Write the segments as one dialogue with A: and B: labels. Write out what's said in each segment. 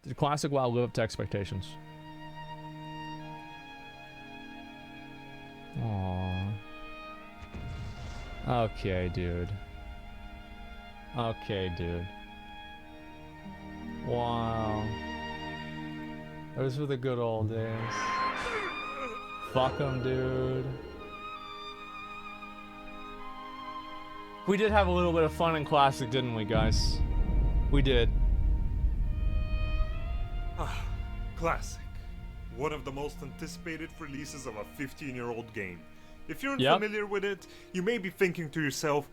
A: Did Classic WoW live up to expectations? Aww. Okay, dude. Okay, dude. Wow. Those were the good old days. Fuck 'em, dude. We did have a little bit of fun in Classic, didn't we, guys? We did.
B: Classic. One of the most anticipated releases of a 15-year-old game. If you're
A: Yep.
B: unfamiliar with it, you may be thinking to yourself,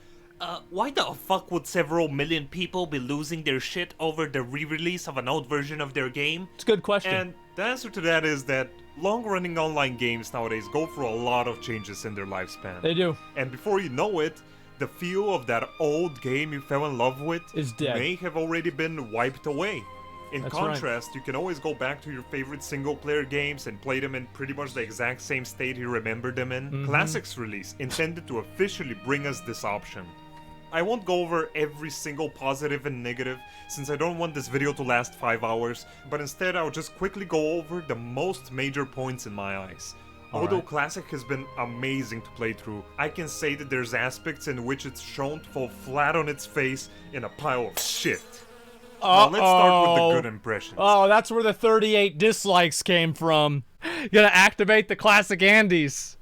C: Why the fuck would several million people be losing their shit over the re-release of an old version of their game?
A: It's a good question.
B: and the answer to that is that long-running online games nowadays go through a lot of changes in their lifespan.
A: They do.
B: And before you know it, the feel of that old game you fell in love with
A: Is dead.
B: may have already been wiped away. In
A: That's
B: contrast, you can always go back to your favorite single-player games and play them in pretty much the exact same state you remember them in.
A: Mm-hmm.
B: Classic's release intended to officially bring us this option. I won't go over every single positive and negative, since I don't want this video to last 5 hours, but instead I'll just quickly go over the most major points in my eyes. Although
A: Alright.
B: Classic has been amazing to play through, I can say that there's aspects in which it's shown to fall flat on its face in a pile of shit. Now let's start with the good impressions.
A: Oh, that's where the 38 dislikes came from. Gonna activate the Classic Andes.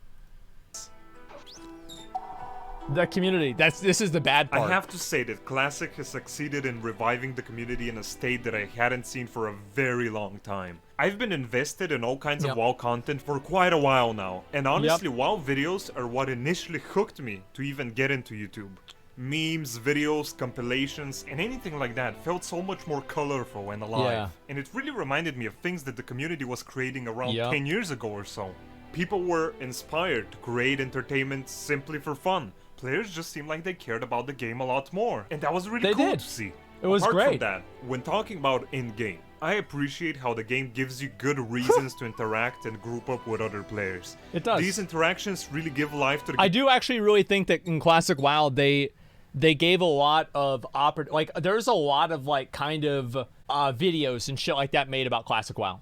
A: The community. This is the bad
B: I
A: part.
B: have to say that Classic has succeeded in reviving the community in a state that I hadn't seen for a very long time. I've been invested in all kinds
A: Yep.
B: of WoW content for quite a while now, and honestly WoW videos are what initially hooked me to even get into YouTube. Memes, videos, compilations, and anything like that felt so much more colorful and alive.
A: Yeah.
B: And it really reminded me of things that the community was creating around
A: Yep.
B: 10 years ago or so. People were inspired to create entertainment simply for fun. Players just seemed like they cared about the game a lot more. And that was really
A: They
B: cool
A: did.
B: to see.
A: It was
B: Apart
A: great.
B: from that, when talking about in-game, I appreciate how the game gives you good reasons to interact and group up with other players.
A: It does.
B: These interactions really give life to the
A: I do actually really think that in Classic WoW they gave a lot of there's a lot of like kind of videos and shit like that made about Classic WoW.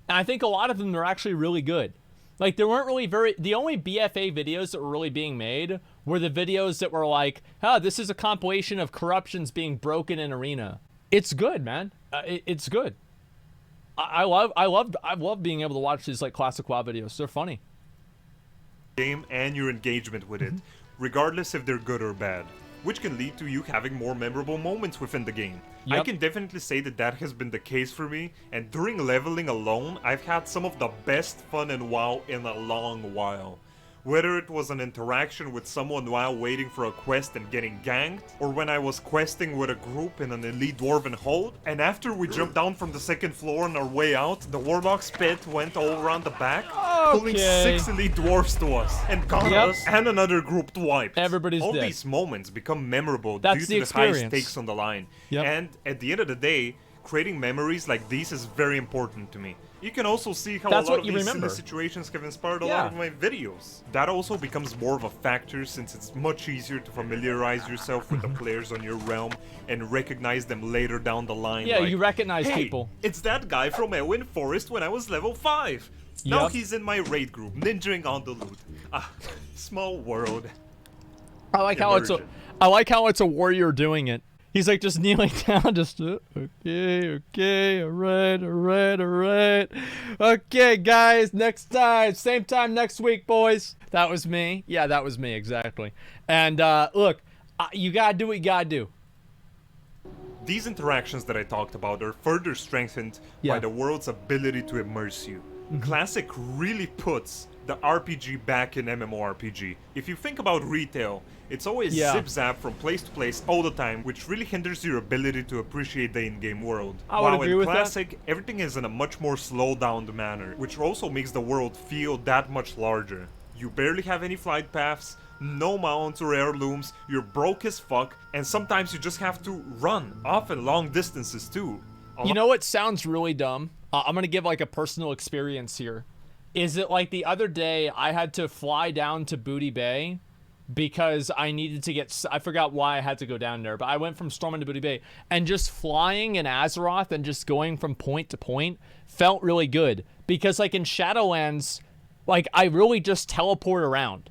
A: And I think a lot of them are actually really good. Like there weren't really the only BFA videos that were really being made were the videos that were like, oh, this is a compilation of corruptions being broken in Arena. It's good, man. It's good. I love being able to watch these like Classic WoW videos. They're funny.
B: game and your engagement with it, regardless if they're good or bad, which can lead to you having more memorable moments within the game. I
A: Yep.
B: can definitely say that that has been the case for me, and during leveling alone, I've had some of the best fun in WoW in a long while. Whether it was an interaction with someone while waiting for a quest and getting ganked, or when I was questing with a group in an elite dwarven hold, and after we jumped down from the second floor on our way out, the warlock's pet went all around the back, pulling
A: Okay.
B: 6 elite dwarves to us, and got
A: Yep.
B: us and another group wiped.
A: Everybody's
B: all
A: dead.
B: these moments become memorable
A: That's
B: due
A: the
B: to the high
A: experience.
B: stakes on the line.
A: Yep.
B: And at the end of the day, creating memories like these is very important to me. You can also see how
A: That's
B: a lot
A: what
B: of
A: you
B: these
A: remember.
B: silly situations have inspired a
A: Yeah.
B: lot of my videos. That also becomes more of a factor since it's much easier to familiarize yourself with the players on your realm and recognize them later down the line.
A: Yeah,
B: like,
A: you recognize
B: hey,
A: people.
B: it's that guy from Elwyn Forest when I was level 5. Now
A: Yep.
B: he's in my raid group, ninjaing on the loot. Ah, small world.
A: I like how it's a warrior doing it. He's like just kneeling down, just okay, all right. Okay, guys, next time, same time next week, boys. That was me. Yeah, that was me exactly. And look, you gotta do what you gotta do.
B: These interactions that I talked about are further strengthened
A: Yeah.
B: by the world's ability to immerse you. Classic really puts the RPG back in MMORPG. If you think about retail, it's always
A: Yeah.
B: zip-zap from place to place all the time, which really hinders your ability to appreciate the in-game world.
A: I would
B: While
A: agree
B: in
A: with that.
B: Classic, everything is in a much more slowed-down manner, which also makes the world feel that much larger. You barely have any flight paths, no mounts or heirlooms, you're broke as fuck, and sometimes you just have to run, often long distances too.
A: You know what sounds really dumb? I'm gonna give like a personal experience here. Is it like the other day I had to fly down to Booty Bay because I needed to get, I forgot why I had to go down there, but I went from Storm into Booty Bay, and just flying in Azeroth and just going from point to point felt really good, because like in Shadowlands, like I really just teleport around.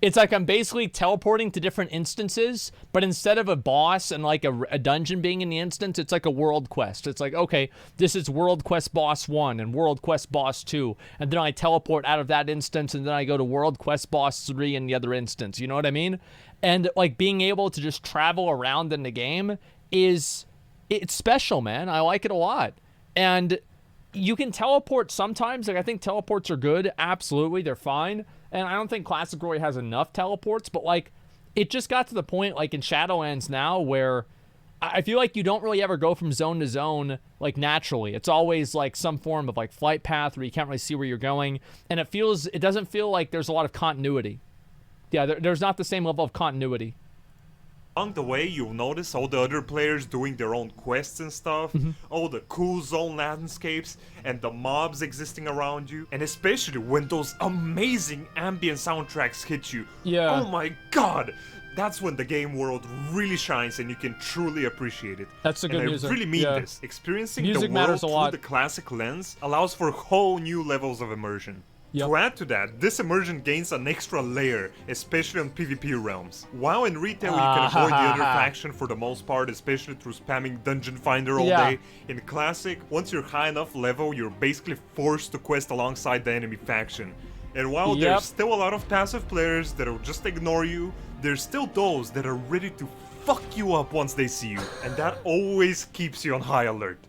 A: It's like I'm basically teleporting to different instances, but instead of a boss and like a dungeon being in the instance, it's like a world quest. It's like, okay, this is World Quest Boss 1 and World Quest Boss 2, and then I teleport out of that instance, and then I go to World Quest Boss 3 in the other instance. You know what I mean? And like being able to just travel around in the game it's special, man. I like it a lot. And you can teleport sometimes. Like I think teleports are good. Absolutely, they're fine. And I don't think Classic really has enough teleports, but like it just got to the point like in Shadowlands now where I feel like you don't really ever go from zone to zone like naturally. It's always like some form of like flight path where you can't really see where you're going, and it doesn't feel like there's a lot of continuity. Yeah, there's not the same level of continuity.
B: Along the way, you'll notice all the other players doing their own quests and stuff, all the cool zone landscapes, and the mobs existing around you, and especially when those amazing ambient soundtracks hit you.
A: Yeah.
B: Oh my god! That's when the game world really shines and you can truly appreciate it.
A: That's the good
B: and
A: music.
B: I really mean
A: Yeah.
B: this. Experiencing
A: Music
B: the world
A: matters a
B: through
A: lot.
B: the classic lens allows for whole new levels of immersion.
A: Yep.
B: To add to that, this immersion gains an extra layer, especially on PvP realms. While in retail you can avoid the other faction for the most part, especially through spamming Dungeon Finder all
A: Yeah.
B: day, in Classic, once you're high enough level, you're basically forced to quest alongside the enemy faction. And while
A: Yep.
B: there's still a lot of passive players that'll just ignore you, there's still those that are ready to fuck you up once they see you, and that always keeps you on high alert.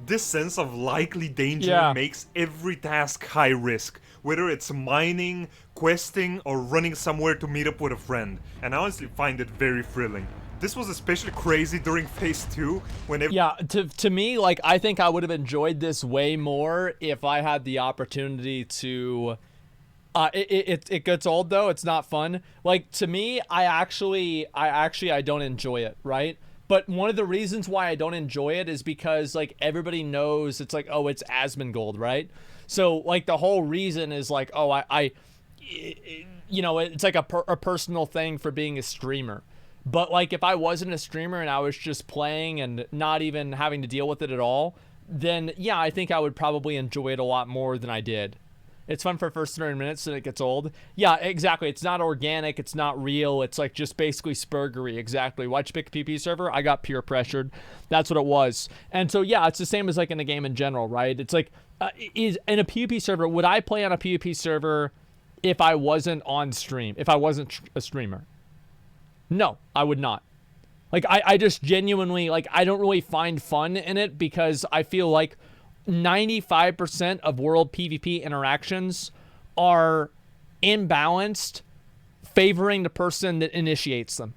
B: This sense of likely danger
A: Yeah.
B: makes every task high risk, whether it's mining, questing, or running somewhere to meet up with a friend, and I honestly find it very thrilling. This was especially crazy during Phase 2, when
A: Yeah, to me, like, I think I would have enjoyed this way more if I had the opportunity to... It gets old, though. It's not fun. Like, to me, I don't enjoy it, right? But one of the reasons why I don't enjoy it is because, like, everybody knows it's like, oh, it's Asmongold, right? So, like, the whole reason is like, oh, you know, it's like a personal thing for being a streamer. But, like, if I wasn't a streamer and I was just playing and not even having to deal with it at all, then, yeah, I think I would probably enjoy it a lot more than I did. It's fun for first 30 minutes and it gets old. Yeah, exactly. It's not organic. It's not real. It's like just basically spurgery. Exactly. Why'd you pick a PvP server? I got peer pressured. That's what it was. And so, yeah, it's the same as like in the game in general, right? It's like, is in a PvP server, would I play on a PvP server if I wasn't on stream? If I wasn't a streamer? No, I would not. Like, I just genuinely, like, I don't really find fun in it because I feel like 95% of world PvP interactions are imbalanced, favoring the person that initiates them.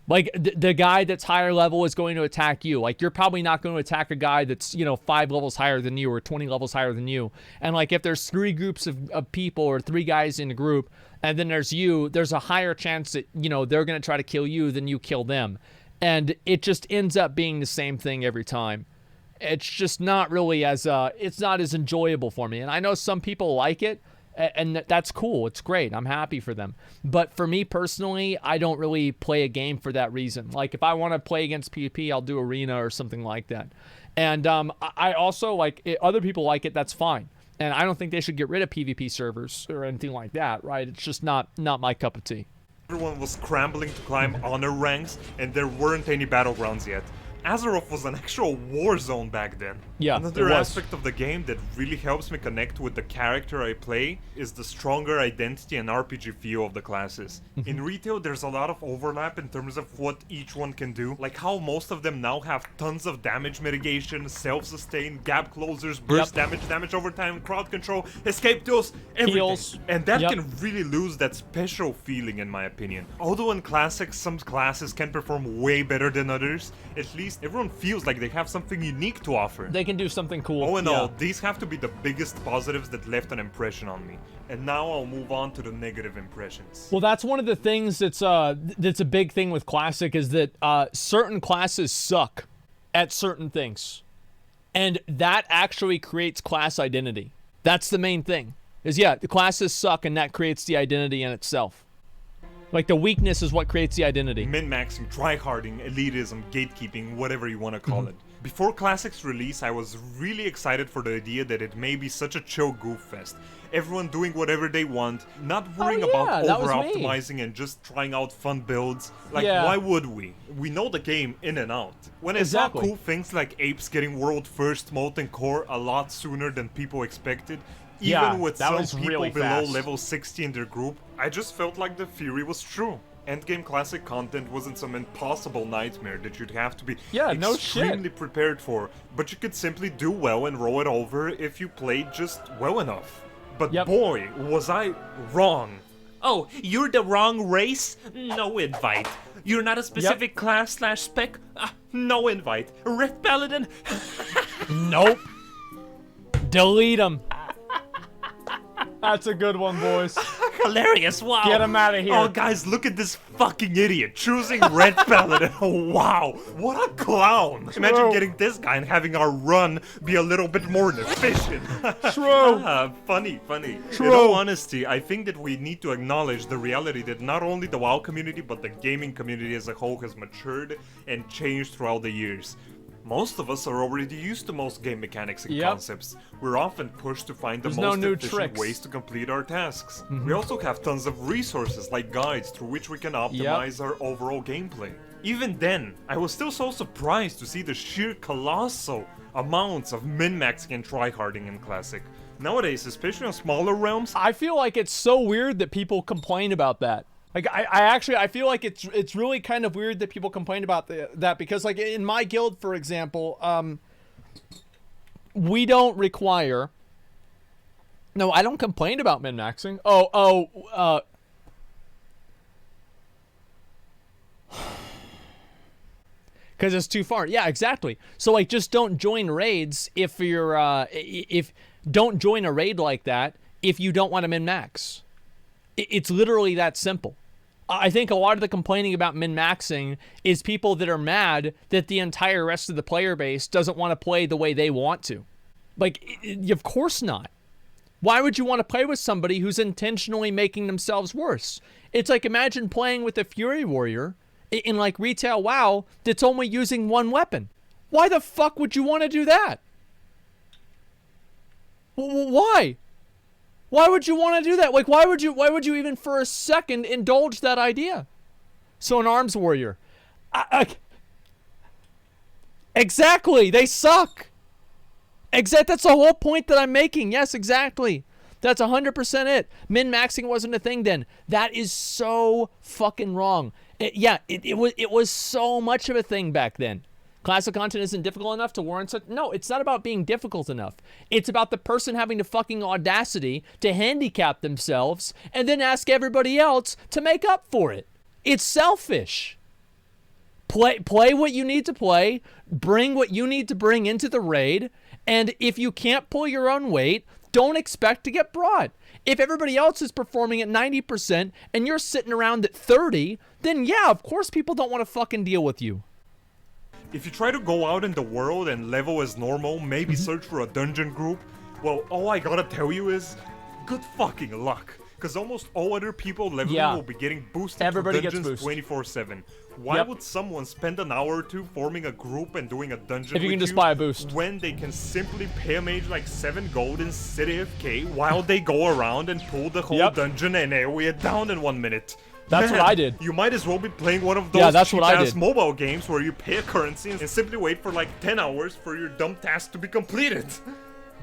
A: Like, the guy that's higher level is going to attack you. Like, you're probably not going to attack a guy that's, you know, 5 levels higher than you or 20 levels higher than you. And, like, if there's 3 groups of people or 3 guys in a group, and then there's you, there's a higher chance that, you know, they're going to try to kill you than you kill them. And it just ends up being the same thing every time. It's just not really as, it's not as enjoyable for me. And I know some people like it, and that's cool. It's great. I'm happy for them. But for me personally, I don't really play a game for that reason. Like, if I want to play against PvP, I'll do Arena or something like that. And I also, like, other people like it, that's fine. And I don't think they should get rid of PvP servers or anything like that, right? It's just not my cup of tea.
B: everyone was scrambling to climb honor ranks and there weren't any battlegrounds yet. Azeroth was an actual war zone back then.
A: Yeah,
B: Another
A: it was.
B: aspect of the game that really helps me connect with the character I play is the stronger identity and RPG feel of the classes. In retail, there's a lot of overlap in terms of what each one can do, like how most of them now have tons of damage mitigation, self-sustain, gap closers, burst damage over time, crowd control, escape tools, everything.
A: Heals.
B: And that
A: Yep.
B: can really lose that special feeling in my opinion. Although in Classic some classes can perform way better than others, at least everyone feels like they have something unique to offer.
A: They can do something cool.
B: All in
A: Yeah.
B: all, these have to be the biggest positives that left an impression on me. And now I'll move on to the negative impressions.
A: Well, that's one of the things that's a big thing with Classic is that certain classes suck at certain things. And that actually creates class identity. That's the main thing. Is, yeah, the classes suck and that creates the identity in itself. Like the weakness is what creates the identity.
B: Min-maxing, tryharding, elitism, gatekeeping, whatever you want to call it. Before Classic's release, I was really excited for the idea that it may be such a chill goof fest. Everyone doing whatever they want, not worrying about over-optimizing and just trying out fun builds. Like, why would we? We know the game in and out. When I saw cool things like apes getting world first molten core a lot sooner than people expected, even with some people below level 60 in their group, I just felt like the theory was true. Endgame Classic content wasn't some impossible nightmare that you'd have to be extremely prepared for, but you could simply do well and roll it over if you played just well enough. But boy, was I wrong.
C: Oh, you're the wrong race? No invite. You're not a specific class/spec? No invite. Red Paladin?
A: Nope. Delete him. That's a good one, boys.
C: Hilarious, wow.
A: Get him out of here.
B: Oh, guys, look at this fucking idiot choosing Red Paladin. Wow, what a clown. Imagine getting this guy and having our run be a little bit more efficient.
A: True.
B: Funny.
A: True.
B: In all honesty, I think that we need to acknowledge the reality that not only the WoW community, but the gaming community as a whole has matured and changed throughout the years. Most of us are already used to most game mechanics and concepts. We're often pushed to find the most efficient ways to complete our tasks. We also have tons of resources like guides through which we can optimize our overall gameplay. Even then, I was still so surprised to see the sheer colossal amounts of min-maxing and tryharding in Classic. Nowadays, especially on smaller realms,
A: I feel like it's so weird that people complain about that. Like, I feel like it's really kind of weird that people complain about that because, like, in my guild, for example, we don't require... No, I don't complain about min-maxing. Because it's too far. Yeah, exactly. So, like, just don't join raids if you're, don't join a raid like that if you don't want to min-max. It's literally that simple. I think a lot of the complaining about min-maxing is people that are mad that the entire rest of the player base doesn't want to play the way they want to. Like, of course not. Why would you want to play with somebody who's intentionally making themselves worse? It's like, imagine playing with a Fury Warrior in like retail WoW that's only using one weapon. Why the fuck would you want to do that? Why? Why would you want to do that? Like, why would you even for a second indulge that idea? So an arms warrior. Exactly. They suck. That's the whole point that I'm making. Yes, exactly. That's 100% it. Min-maxing wasn't a thing then. That is so fucking wrong. It was so much of a thing back then. Classic content isn't difficult enough to warrant such... No, it's not about being difficult enough. It's about the person having the fucking audacity to handicap themselves and then ask everybody else to make up for it. It's selfish. Play what you need to play, bring what you need to bring into the raid, and if you can't pull your own weight, don't expect to get brought. If everybody else is performing at 90% and you're sitting around at 30, then yeah, of course people don't want to fucking deal with you.
B: If you try to go out in the world and level as normal, maybe search for a dungeon group, well, all I gotta tell you is, good fucking luck. Because almost all other people leveling will be getting boosted
A: Everybody
B: to dungeons
A: gets
B: 24/7. Why would someone spend an hour or two forming a group and doing a dungeon
A: if you can just buy a boost
B: when they can simply pay a mage like 7 gold and sit AFK while they go around and pull the whole dungeon and AoE it down in 1 minute?
A: That's what I did.
B: You might as well be playing one of those cheap-ass mobile games where you pay a currency and simply wait for like 10 hours for your dumb task to be completed.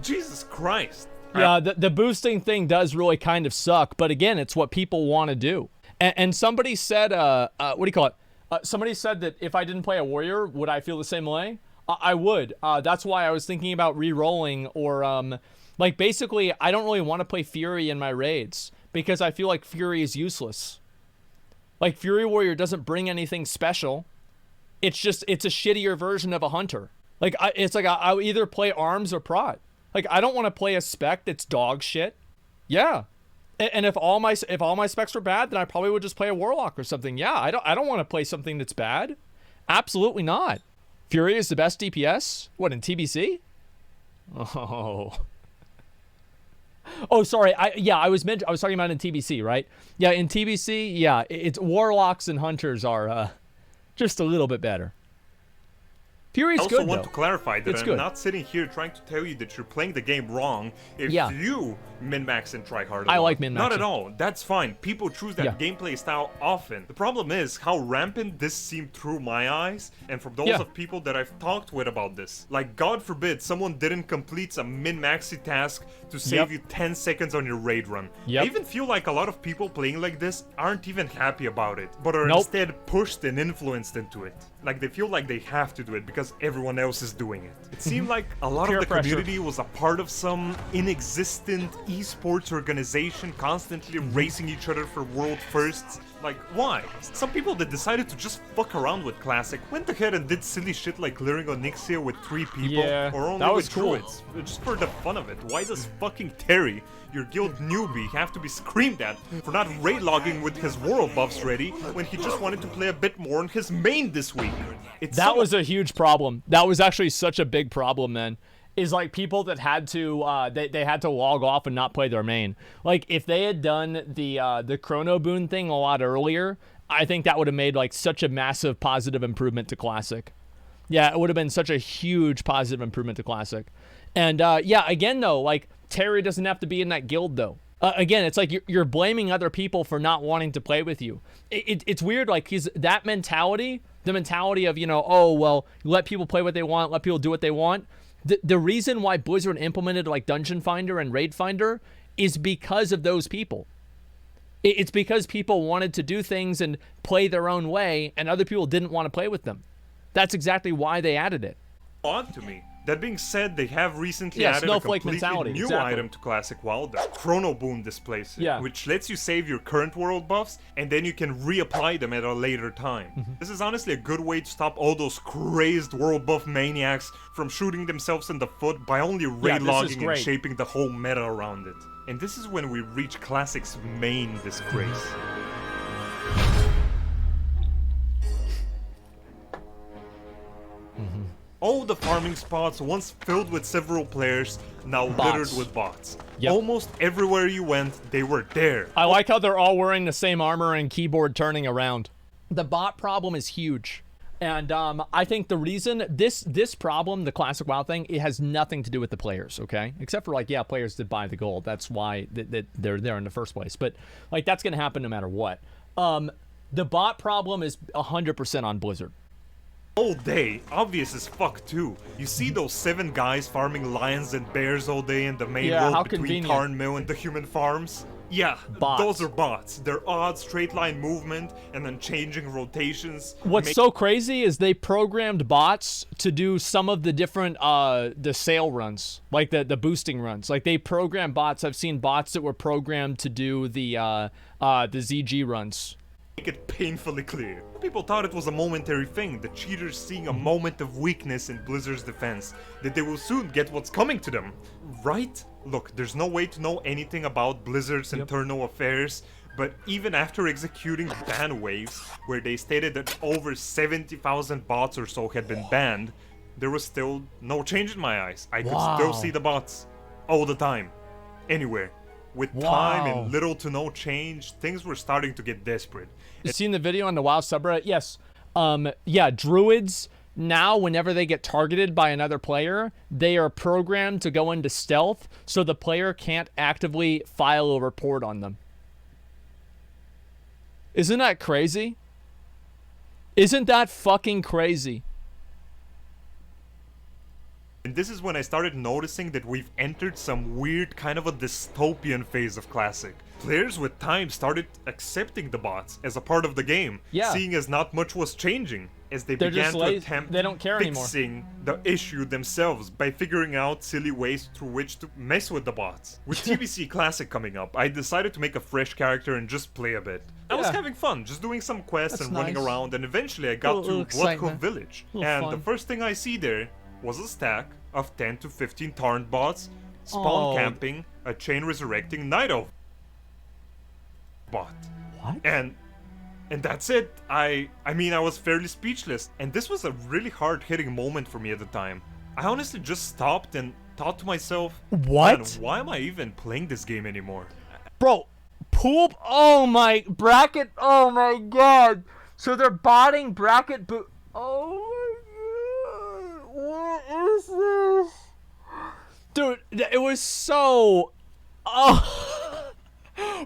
B: Jesus Christ.
A: Yeah, the boosting thing does really kind of suck, but again, it's what people want to do. And somebody said, what do you call it? Somebody said that if I didn't play a warrior, would I feel the same way? I would. That's why I was thinking about re-rolling or, like, basically, I don't really want to play Fury in my raids because I feel like Fury is useless. Like, Fury Warrior doesn't bring anything special. It's a shittier version of a hunter. Like, I'll either play arms or prot. Like, I don't want to play a spec that's dog shit. Yeah. And if all my specs were bad, then I probably would just play a warlock or something. Yeah, I don't want to play something that's bad. Absolutely not. Fury is the best DPS? What, in TBC? Oh. Oh, sorry. I was talking about in TBC, right? Yeah, in TBC, yeah, it's warlocks and hunters are just a little bit better. Fury's
B: I also
A: good,
B: want
A: though.
B: to clarify that
A: It's
B: I'm
A: good.
B: not sitting here trying to tell you that you're playing the game wrong if
A: Yeah.
B: you min-max and try hard.
A: I
B: a lot.
A: like min-maxing.
B: Not at all. That's fine. People choose that
A: Yeah.
B: gameplay style often. The problem is how rampant this seemed through my eyes and from those
A: Yeah.
B: of people that I've talked with about this. Like, God forbid someone didn't complete a min-maxy task to save
A: Yep.
B: you 10 seconds on your raid run.
A: Yep.
B: I even feel like a lot of people playing like this aren't even happy about it, but are
A: Nope.
B: instead pushed and influenced into it. Like, they feel like they have to do it because everyone else is doing it. It seemed like a lot
A: Peer
B: of the
A: pressure.
B: community was a part of some inexistent esports organization constantly racing each other for world firsts. Like, why? Some people that decided to just fuck around with Classic went ahead and did silly shit like clearing Onyxia with 3 people,
A: Yeah,
B: or only
A: that was
B: with
A: cool.
B: druids, just for the fun of it. Why does fucking Terry, your guild newbie, have to be screamed at for not raid logging with his world buffs ready when he just wanted to play a bit more on his main this week?
A: That was a huge problem. That was actually such a big problem, man. Is like people that had to they had to log off and not play their main. Like if they had done the chrono boon thing a lot earlier, I think that would have made like such a massive positive improvement to Classic. Yeah, it would have been such a huge positive improvement to Classic. And yeah, again though, like Terry doesn't have to be in that guild though. Again, it's like you're blaming other people for not wanting to play with you. It's weird, like that mentality, the mentality of, you know, oh well, let people play what they want, let people do what they want. The reason why Blizzard implemented like Dungeon Finder and Raid Finder is because of those people. It's because people wanted to do things and play their own way, and other people didn't want to play with them. That's exactly why they added it.
B: odd to me. That being said, they have recently
A: Yeah,
B: added a
A: snowflake
B: completely
A: mentality,
B: new
A: exactly.
B: item to Classic WoW, the Chrono Boon Displacer,
A: Yeah.
B: which lets you save your current world buffs, and then you can reapply them at a later time.
A: Mm-hmm.
B: This is honestly a good way to stop all those crazed world buff maniacs from shooting themselves in the foot by only raid
A: this is
B: logging and
A: great.
B: shaping the whole meta around it. And this is when we reach Classic's main disgrace. All the farming spots, once filled with several players, now
A: Bots.
B: littered with bots.
A: Yep.
B: Almost everywhere you went, they were there.
A: I like how they're all wearing the same armor and keyboard turning around. The bot problem is huge. And I think the reason this problem, the Classic WoW thing, it has nothing to do with the players, okay? Except for, like, yeah, players did buy the gold. That's why they're there in the first place. But, like, that's going to happen no matter what. The bot problem is 100% on Blizzard.
B: All day, obvious as fuck too. You see those 7 guys farming lions and bears all day in the main
A: Yeah, how
B: world between
A: convenient.
B: Tarn Mill and the human farms? Yeah,
A: Bots.
B: those are bots. They're odd straight line movement and then changing rotations.
A: What's so crazy is they programmed bots to do some of the different the sale runs, like the boosting runs. Like they programmed bots. I've seen bots that were programmed to do the ZG runs.
B: Make it painfully clear. People thought it was a momentary thing, the cheaters seeing a moment of weakness in Blizzard's defense, that they will soon get what's coming to them. Right? Look, there's no way to know anything about Blizzard's internal affairs, but even after executing ban waves, where they stated that over 70,000 bots or so had been banned, there was still no change in my eyes. I could still see the bots. All the time. Anywhere. With time
A: Wow.
B: and little to no change, things were starting to get desperate.
A: You seen the video on the WoW subreddit? Yes. Yeah, druids now, whenever they get targeted by another player, they are programmed to go into stealth so the player can't actively file a report on them. Isn't that crazy? Isn't that fucking crazy?
B: And this is when I started noticing that we've entered some weird kind of a dystopian phase of Classic. Players with time started accepting the bots as a part of the game,
A: Yeah.
B: seeing as not much was changing, as they
A: They're
B: began
A: just
B: to
A: lazy.
B: attempt
A: They don't care anymore.
B: fixing the issue themselves by figuring out silly ways through which to mess with the bots. With TBC Classic coming up, I decided to make a fresh character and just play a bit. I was
A: Yeah.
B: having fun, just doing some quests
A: That's
B: and running
A: nice.
B: around, and eventually I got
A: Little
B: to Bloodcove
A: excitement.
B: Village.
A: Little
B: And
A: fun.
B: the first thing I see there was a stack of 10 to 15 Tarn bots, spawn
A: Oh.
B: camping, a chain resurrecting Night Elf bot.
A: What?
B: And that's it. I mean, I was fairly speechless, and this was a really hard-hitting moment for me at the time. I honestly just stopped and thought to myself,
A: What?
B: Man, why am I even playing this game anymore?
A: Bro, pool. Oh my bracket. Oh my god. So they're botting bracket. Oh my god. What is this? Dude, it was so. Oh.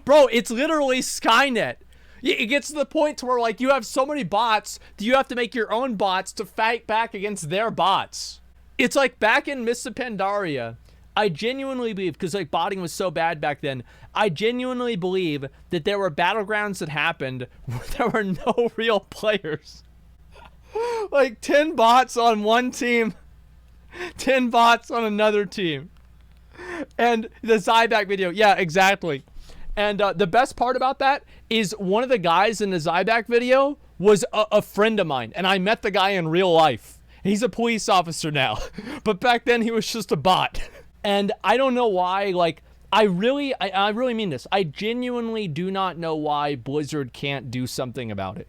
A: Bro, it's literally Skynet. It gets to the point to where, like, you have so many bots that you have to make your own bots to fight back against their bots. It's like back in Mists of Pandaria, I genuinely believe, because, like, botting was so bad back then, I genuinely believe that there were battlegrounds that happened where there were no real players. Like, 10 bots on one team, 10 bots on another team. And the Zyback video, yeah, exactly. And the best part about that is one of the guys in the Zyback video was a friend of mine, and I met the guy in real life. He's a police officer now, but back then he was just a bot. And I don't know why, like, I really mean this. I genuinely do not know why Blizzard can't do something about it.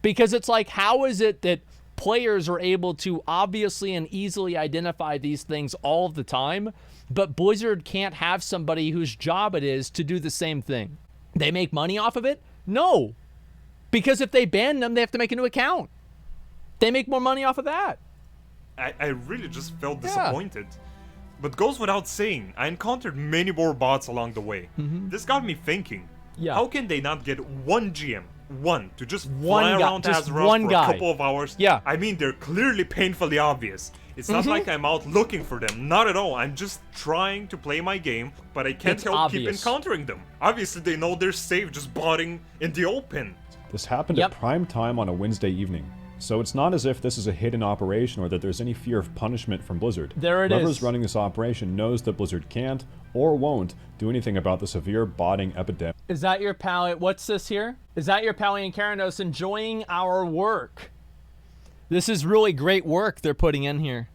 A: Because it's like, how is it that players are able to obviously and easily identify these things all of the time, but Blizzard can't have somebody whose job it is to do the same thing? They make money off of it? No. Because if they ban them, they have to make a new account. They make more money off of that.
B: I really just felt disappointed. But goes without saying, I encountered many more bots along the way. This got me thinking, how can they not get one GM, to just fly around Azeroth for a couple of hours?
A: Yeah.
B: I mean, they're clearly painfully obvious. It's not like I'm out looking for them. Not at all. I'm just trying to play my game, but I can't help keep encountering them. Obviously, they know they're safe just botting in the open.
D: This happened at prime time on a Wednesday evening. So it's not as if this is a hidden operation or that there's any fear of punishment from Blizzard. Whoever's running this operation knows that Blizzard can't or won't do anything about the severe botting epidemic.
A: Is that your pal? What's this here? Is that your Palian Karanos enjoying our work? This is really great work they're putting in here.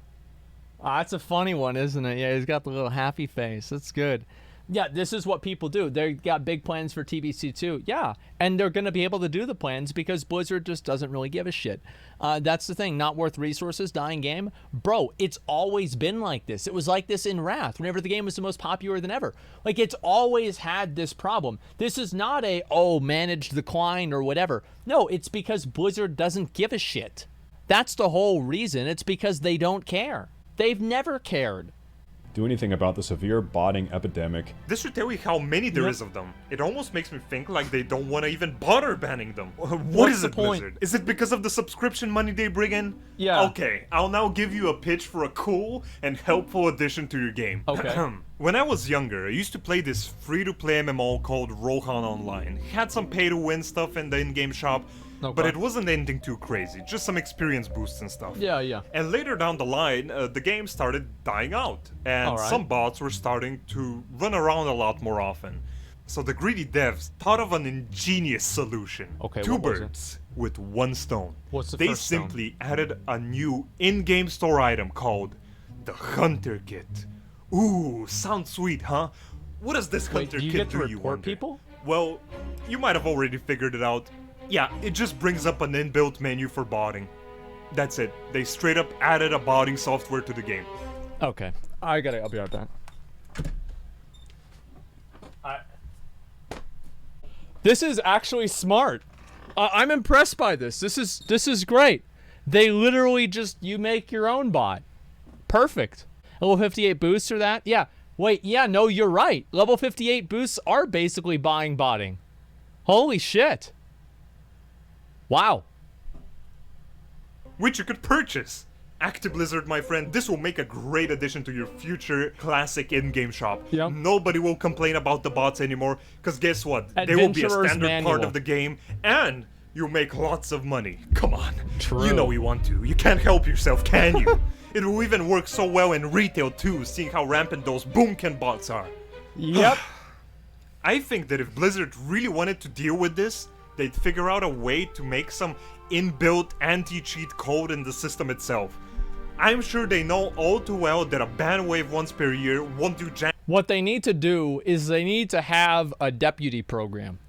A: Ah, that's a funny one, isn't it? Yeah, he's got the little happy face. That's good. Yeah, this is what people do. They've got big plans for TBC2. Yeah, and they're going to be able to do the plans because Blizzard just doesn't really give a shit. That's the thing. Not worth resources, dying game. Bro, it's always been like this. It was like this in Wrath, whenever the game was the most popular than ever. Like, it's always had this problem. This is not a, managed decline or whatever. No, it's because Blizzard doesn't give a shit. That's the whole reason. It's because they don't care. They've never cared.
D: Do anything about the severe botting epidemic.
B: This should tell you how many there is of them. It almost makes me think like they don't want to even bother banning them. What is it, Blizzard? Is it because of the subscription money they bring in?
A: Yeah.
B: Okay, I'll now give you a pitch for a cool and helpful addition to your game.
A: Okay.
B: When I was younger, I used to play this free-to-play MMO called Rohan Online. It had some pay-to-win stuff in the in-game shop, but it wasn't anything too crazy, just some experience boosts and stuff.
A: Yeah.
B: And later down the line, the game started dying out, and some bots were starting to run around a lot more often. So the greedy devs thought of an ingenious solution. Two birds with one stone.
A: What's the
B: They
A: first stone?
B: simply added a new in-game store item called the Hunter Kit. Ooh, sounds sweet, huh? What does this Hunter
A: do you
B: Kit
A: get to
B: do, you
A: report
B: wonder?
A: people?
B: Well, you might have already figured it out. Yeah, it just brings up an inbuilt menu for botting. That's it. They straight up added a botting software to the game.
A: Okay. I'll be right back. This is actually smart. I'm impressed by this. This is great. They literally just, you make your own bot. Perfect. Level 58 boosts or that? Yeah. Wait, yeah, no, you're right. Level 58 boosts are basically buying botting. Holy shit. Wow.
B: Which you could purchase. Blizzard, my friend, this will make a great addition to your future classic in-game shop.
A: Yep.
B: Nobody will complain about the bots anymore, because guess what? They will be a standard part of the game, and you'll make lots of money. Come on.
A: True.
B: You know you want to. You can't help yourself, can you? It will even work so well in retail too, seeing how rampant those Boomkin bots are.
A: Yep.
B: I think that if Blizzard really wanted to deal with this, they'd figure out a way to make some inbuilt anti-cheat code in the system itself. I'm sure they know all too well that a ban wave once per year won't do jack.
A: What they need to do is they need to have a deputy program.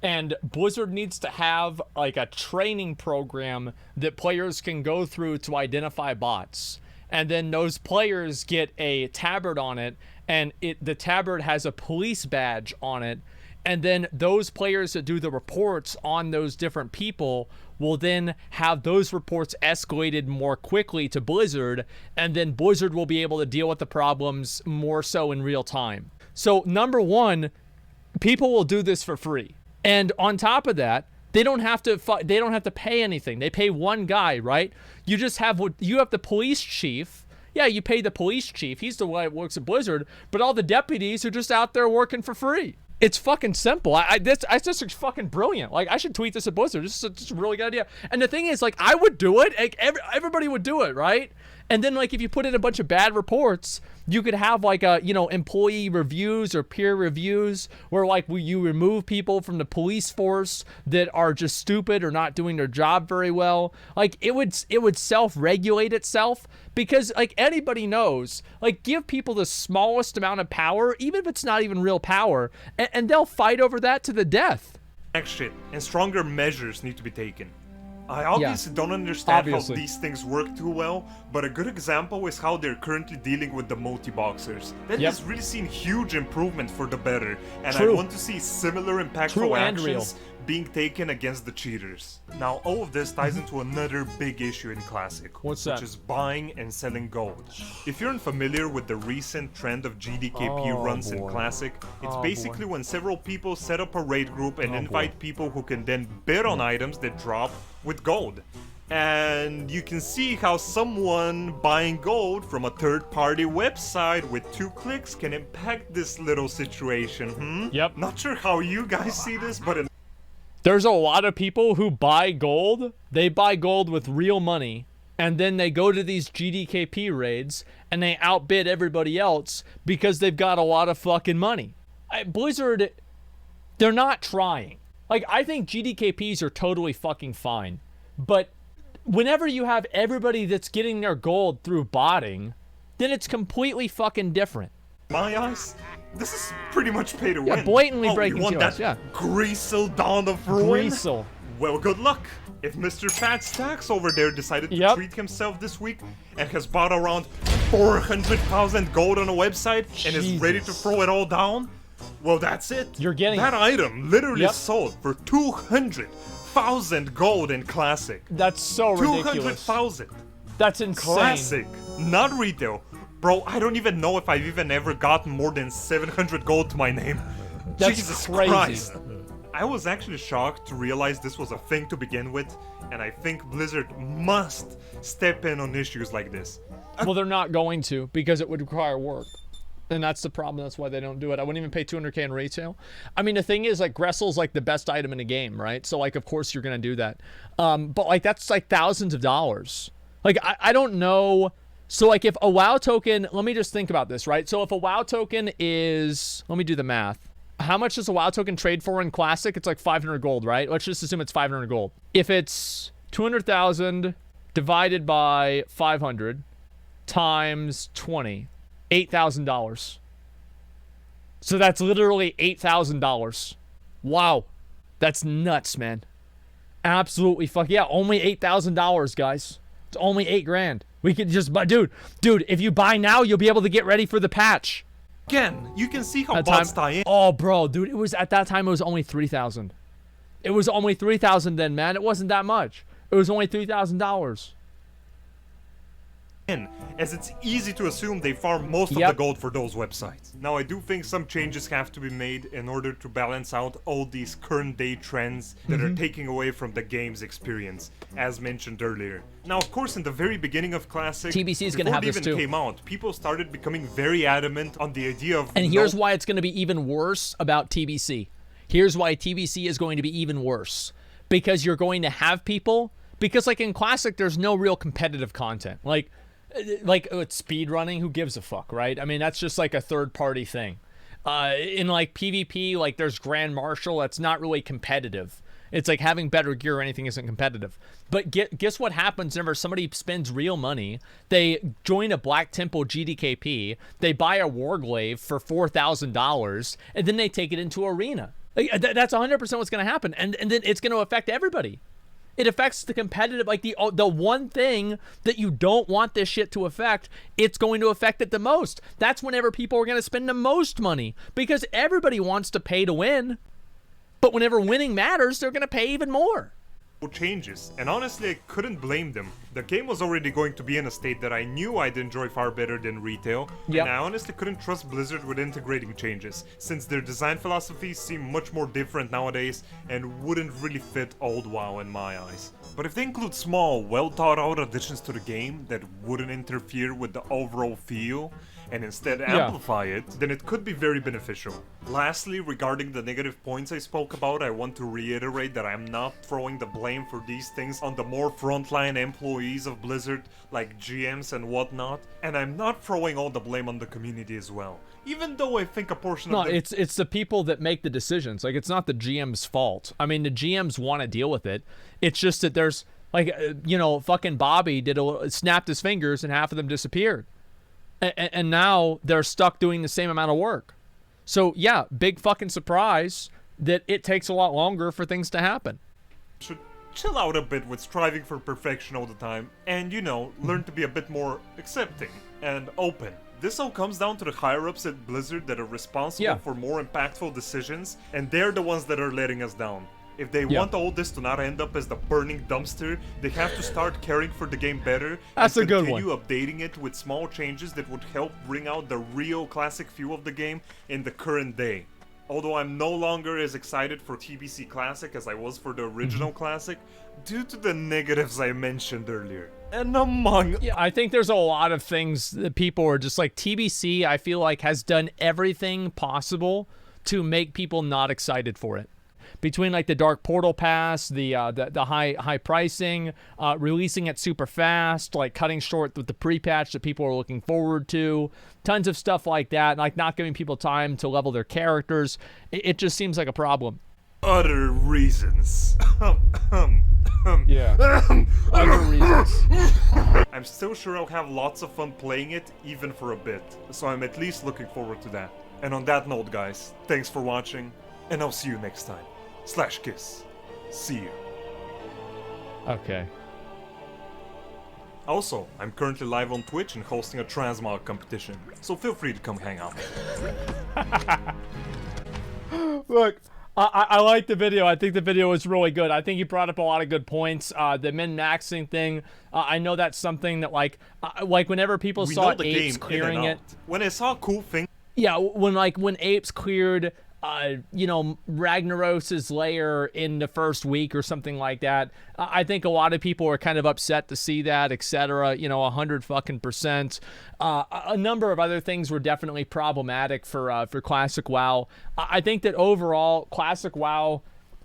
A: And Blizzard needs to have like a training program that players can go through to identify bots. and then those players get a tabard on it, and the tabard has a police badge on it, and then those players that do the reports on those different people will then have those reports escalated more quickly to Blizzard, and then Blizzard will be able to deal with the problems more so in real time. So number one, people will do this for free. And on top of that, they don't have to pay anything. They pay one guy, right? You just have the police chief. Yeah, you pay the police chief. He's the one that works at Blizzard, but all the deputies are just out there working for free. It's fucking simple. This just fucking brilliant. Like, I should tweet this at Blizzard. This is just a really good idea. And the thing is, like, I would do it. Like, everybody would do it, right? And then, like, if you put in a bunch of bad reports, you could have, like, employee reviews or peer reviews where, like, you remove people from the police force that are just stupid or not doing their job very well. Like, it would self-regulate itself because, like, anybody knows, like, give people the smallest amount of power, even if it's not even real power, and they'll fight over that to the death.
B: Shit, and stronger measures need to be taken. I obviously don't understand how these things work too well, but a good example is how they're currently dealing with the multi-boxers. That has really seen huge improvement for the better, and I want to see similar impactful actions being taken against the cheaters. Now, all of this ties into another big issue in Classic, which is buying and selling gold. If you're unfamiliar with the recent trend of GDKP runs in Classic, it's basically when several people set up a raid group and invite people who can then bid on items that drop with gold. And you can see how someone buying gold from a third-party website with 2 clicks can impact this little situation.
A: Yep.
B: Not sure how you guys see this, but
A: there's a lot of people who buy gold. They buy gold with real money, and then they go to these GDKP raids, and they outbid everybody else because they've got a lot of fucking money. Blizzard, they're not trying. Like, I think GDKPs are totally fucking fine, but whenever you have everybody that's getting their gold through botting, then it's completely fucking different.
B: My eyes, this is pretty much pay to win.
A: Yeah, blatantly breaking TOS,
B: Greasel Dawn of Ruin?
A: Greasel.
B: Well, good luck. If Mr. Fat Stacks over there decided to treat himself this week and has bought around 400,000 gold on a website and is ready to throw it all down, well, that's it.
A: You're getting
B: that item literally sold for 200,000 gold in Classic.
A: That's so ridiculous.
B: 200,000.
A: That's insane.
B: Classic, not retail. Bro, I don't even know if I've even ever gotten more than 700 gold to my name.
A: That's
B: Jesus
A: crazy.
B: Christ. I was actually shocked to realize this was a thing to begin with, and I think Blizzard must step in on issues like this.
A: Well, they're not going to, because it would require work. And that's the problem. That's why they don't do it. I wouldn't even pay 200k in retail. I mean, the thing is, like, Gressel's like the best item in the game, right? So, like, of course you're going to do that. But, like, that's like thousands of dollars. Like, I don't know. So, like, if a WoW token, let me just think about this, right? So, if a WoW token is, let me do the math. How much does a WoW token trade for in Classic? It's like 500 gold, right? Let's just assume it's 500 gold. If it's 200,000 divided by 500 times 20, $8,000. So that's literally $8,000. Wow. That's nuts, man. Absolutely fuck yeah. Only $8,000, guys. It's only $8,000. We could just buy, dude, if you buy now, you'll be able to get ready for the patch.
B: Again, you can see how bots tie in.
A: Oh, bro, dude, it was, at that time, it was only 3,000. It was only 3,000 then, man. It wasn't that much. It was only $3,000.
B: As it's easy to assume they farm most of the gold for those websites. Now, I do think some changes have to be made in order to balance out all these current day trends that are taking away from the game's experience, as mentioned earlier. Now, of course, in the very beginning of Classic,
A: TBC is gonna have this too.
B: Before it even came out, people started becoming very adamant on the idea of...
A: And here's why it's going to be even worse about TBC. Here's why TBC is going to be even worse. Because you're going to have people... Because, like, in Classic, there's no real competitive content. Like it's speed running, who gives a fuck, right? I mean, that's just like a third-party thing. In, like, PvP, like, there's Grand Marshal. That's not really competitive. It's like having better gear or anything isn't competitive. But guess what happens whenever somebody spends real money? They join a Black Temple GDKP, they buy a Warglaive for $4,000, and then they take it into Arena. Like, that's 100% what's going to happen. And then it's going to affect everybody. It affects the competitive, like the one thing that you don't want this shit to affect, it's going to affect it the most. That's whenever people are going to spend the most money, because everybody wants to pay to win. But whenever winning matters, they're going to pay even more.
B: Changes, and honestly I couldn't blame them. The game was already going to be in a state that I knew I'd enjoy far better than retail,
A: Yep.
B: and I honestly couldn't trust Blizzard with integrating changes, since their design philosophies seem much more different nowadays and wouldn't really fit old WoW in my eyes. But if they include small, well thought out additions to the game that wouldn't interfere with the overall feel, and instead amplify it, then it could be very beneficial. Lastly, regarding the negative points I spoke about, I want to reiterate that I'm not throwing the blame for these things on the more frontline employees of Blizzard, like GMs and whatnot, and I'm not throwing all the blame on the community as well. Even though I think a portion of
A: it's the people that make the decisions. Like, it's not the GM's fault. I mean, the GMs want to deal with it. It's just that there's, like, fucking Bobby snapped his fingers and half of them disappeared. And now they're stuck doing the same amount of work. So yeah, big fucking surprise that it takes a lot longer for things to happen.
B: Should chill out a bit with striving for perfection all the time, and learn to be a bit more accepting and open. This all comes down to the higher-ups at Blizzard that are responsible for more impactful decisions, and they're the ones that are letting us down. If they want all this to not end up as the burning dumpster, they have to start caring for the game better.
A: That's
B: and
A: a good one.
B: continue updating it with small changes that would help bring out the real classic feel of the game in the current day. Although I'm no longer as excited for TBC Classic as I was for the original Classic, due to the negatives I mentioned earlier. And
A: I think there's a lot of things that people are just like, TBC, I feel like, has done everything possible to make people not excited for it. Between like the Dark Portal Pass, the high pricing, releasing it super fast, like cutting short with the pre-patch that people are looking forward to, tons of stuff like that, like not giving people time to level their characters, it just seems like a problem.
B: Other reasons.
A: Other reasons.
B: I'm still sure I'll have lots of fun playing it, even for a bit, so I'm at least looking forward to that. And on that note, guys, thanks for watching, and I'll see you next time. /kiss. See you.
A: Okay.
B: Also, I'm currently live on Twitch and hosting a transmog competition, so feel free to come hang out.
A: Look, I like the video. I think the video was really good. I think you brought up a lot of good points. The min-maxing thing, I know that's something that, like whenever people saw Apes clearing it.
B: When I saw a cool thing.
A: Yeah, when Apes cleared Ragnaros' lair in the first week or something like that, I think a lot of people were kind of upset to see that, etc. 100%. A number of other things were definitely problematic for Classic WoW. I think that overall, Classic WoW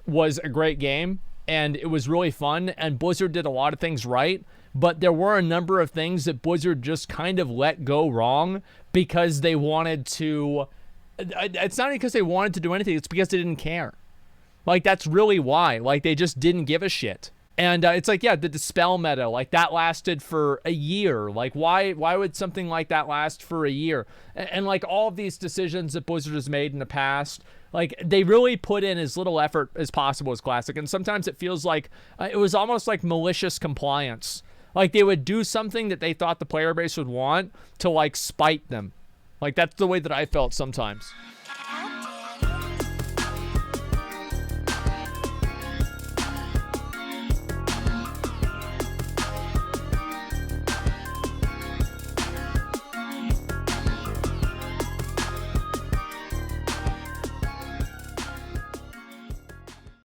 A: was a great game, and it was really fun, and Blizzard did a lot of things right, but there were a number of things that Blizzard just kind of let go wrong because they wanted to. It's not because they wanted to do anything, it's because they didn't care. Like, that's really why. Like, they just didn't give a shit. And it's like, the Dispel meta, like, that lasted for a year. Like, why would something like that last for a year? And like, all of these decisions that Blizzard has made in the past, like, they really put in as little effort as possible as Classic. And sometimes it feels like it was almost like malicious compliance. Like, they would do something that they thought the player base would want to, like, spite them. Like, that's the way that I felt sometimes.